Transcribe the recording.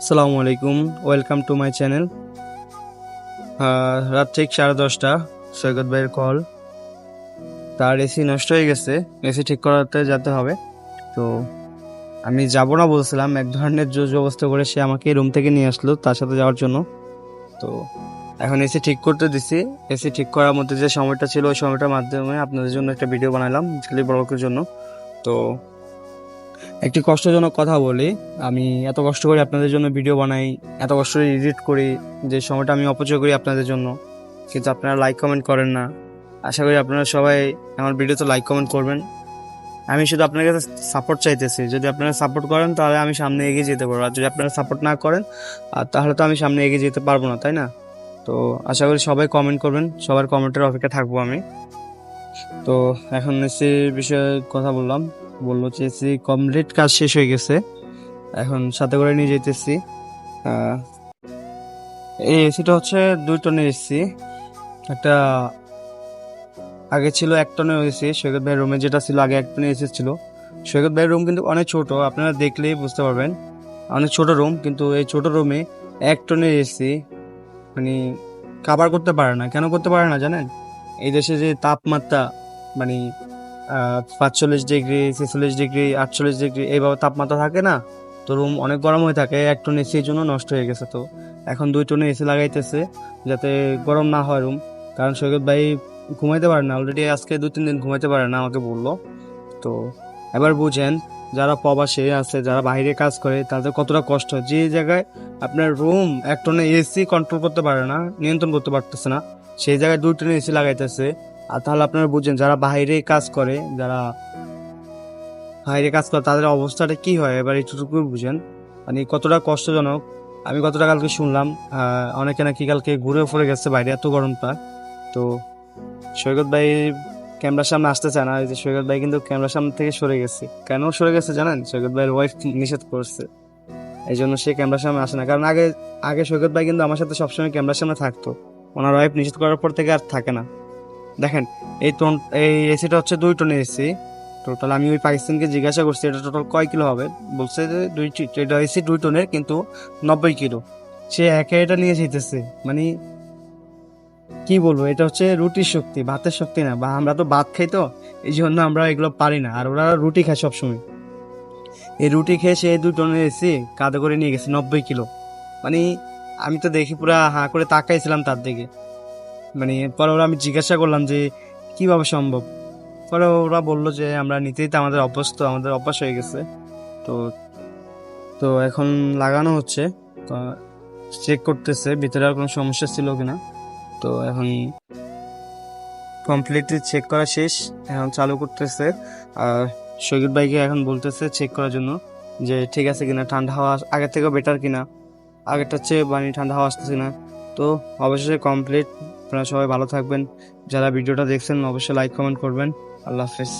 আসসালামু আলাইকুম, welcome to my channel. রাত ঠিক 10:30, সৈকত ভাইয়ের কল। তার এসি নষ্ট হয়ে গেছে, এসি ঠিক করাতে যেতে হবে। তো আমি যাব না বলছিলাম, এক ধরনের জোর জবরদস্তি করে সে আমাকে রুম থেকে নিয়ে আসলো তার সাথে যাওয়ার জন্য। তো এখন এসি ঠিক করতে দিছি। এসি ঠিক করার মধ্যে যে সময়টা ছিল ওই সময়টার মাধ্যমে আপনাদের জন্য একটা ভিডিও বানালাম ছেলে ব্লগের জন্য। তো একটি কষ্টজনক কথা বলি, আমি এত কষ্ট করে আপনাদের জন্য ভিডিও বানাই, এত কষ্ট করে এডিট করি, যে সময়টা আমি অপচয় করি আপনাদের জন্য, কিন্তু আপনারা লাইক কমেন্ট করেন না। আশা করি আপনারা সবাই আমার ভিডিওতে লাইক কমেন্ট করবেন। আমি শুধু আপনার কাছে সাপোর্ট চাইতেছি, যদি আপনারা সাপোর্ট করেন তাহলে আমি সামনে এগিয়ে যেতে পারবো, আর যদি আপনারা সাপোর্ট না করেন তাহলে তো আমি সামনে এগিয়ে যেতে পারবো না, তাই না? তো আশা করি সবাই কমেন্ট করবেন, সবার কমেন্টের অপেক্ষা থাকবো আমি। তো এখন এসির বিষয়ে কথা বললো যে এসি কমপ্লিট কাজ শেষ হয়ে গেছে, এখন সাথে করে নিয়ে যেতেছি। এই এসিটা হচ্ছে 2 টনের এসি। একটা আগে ছিল 1 টনের এসি, সৈকত ভাইয়ের রুমে যেটা ছিল আগে 1 টনের এসি ছিল। সৈকত ভাইয়ের রুম কিন্তু অনেক ছোট, আপনারা দেখলেই বুঝতে পারবেন, অনেক ছোট রুম, কিন্তু এই ছোট রুমে 1 টনের এসি মানে কাভার করতে পারে না। কেন করতে পারে না জানেন? এই দেশে যে তাপমাত্রা, মানে 45 ডিগ্রি, 46 ডিগ্রি, 48 ডিগ্রি এইভাবে তাপমাত্রা থাকে না, তো রুম অনেক গরম হয়ে থাকে। 1 টন এসির জন্য নষ্ট হয়ে গেছে। তো এখন 2 টনের এসি লাগাইতেছে যাতে গরম না হয় রুম, কারণ সৈকত ভাই ঘুমাইতে পারে না, অলরেডি আজকে 2-3 দিন ঘুমাইতে পারে না আমাকে বললো। তো এবার বুঝেন, যারা প্রবাসে আছে, যারা বাইরে কাজ করে, তাদের কতটা কষ্ট। যে জায়গায় আপনার রুম 1 টনের এসি কন্ট্রোল করতে পারে না, নিয়ন্ত্রণ করতে পারতেছে না, সেই জায়গায় 2 টনের এসি লাগাইতেছে। আর তাহলে আপনারা বুঝেন, যারা বাইরে কাজ করে, তাদের অবস্থাটা কি হয়, এবার এইটুকু বুঝেন, মানে কতটা কষ্টজনক। আমি কতটা কালকে শুনলাম অনেকে নাকি কালকে ঘুরে পড়ে গেছে বাইরে, এত গরমটা। তো সৈকত ভাই ক্যামেরার সামনে আসতে চায় না, এই যে সৈকত ভাই কিন্তু ক্যামেরার সামনে থেকে সরে গেছে। কেন সরে গেছে জানেন? সৈকত ভাইয়ের ওয়াইফ নিষেধ করছে, এই জন্য সে ক্যামেরার সামনে আসে না। কারণ আগে আগে সৈকত ভাই কিন্তু আমার সাথে সবসময় ক্যামেরার সামনে থাকতো, ওনার ওয়াইফ নিষেধ করার পর থেকে আর থাকে না। দেখেন, এই এসিটা হচ্ছে 2 টনের এসি টোটাল। আমি ওই পাকিস্তানকে জিজ্ঞাসা করছি এটা টোটাল কয় কিলো হবে, বলছে যে এটা এসি 2 টনের কিন্তু 90 কিলো। সে একা এটা নিয়ে যেতেছে, মানে কি বলবো, এটা হচ্ছে রুটির শক্তি, ভাতের শক্তি না। বা আমরা তো ভাত খাই, তো এই জন্য আমরা এগুলো পারি না, আর ওরা রুটি খায় সবসময়। এই রুটি খেয়ে সে 2 টনের এসি কাঁধে করে নিয়ে গেছে 90 কিলো। মানে আমি তো দেখি পুরা হাঁ করে তাকাইছিলাম তার দিকে। মানে পরে ওরা, আমি জিজ্ঞাসা করলাম যে কিভাবে সম্ভব, পরে ওরা বললো যে আমরা নিতেই তো আমাদের অভ্যস্ত, আমাদের অভ্যাস হয়ে গেছে। তো তো এখন লাগানো হচ্ছে, তো চেক করতেছে ভিতরে আর কোনো সমস্যা ছিল কিনা। তো এখন কমপ্লিটলি চেক করা শেষ, এখন চালু করতেছে। আর সৈকত ভাইকে এখন বলতেছে চেক করার জন্য যে ঠিক আছে কিনা, ঠান্ডা হাওয়া আগের থেকেও বেটার কিনা, আগেরটার চেয়ে মানে ঠান্ডা হাওয়া আসতেছে না। তো অবশ্যই কমপ্লিট। আপনারা সবাই ভালো থাকবেন, যারা ভিডিওটা দেখছেন অবশ্যই লাইক কমেন্ট করবেন। আল্লাহ হাফেজ।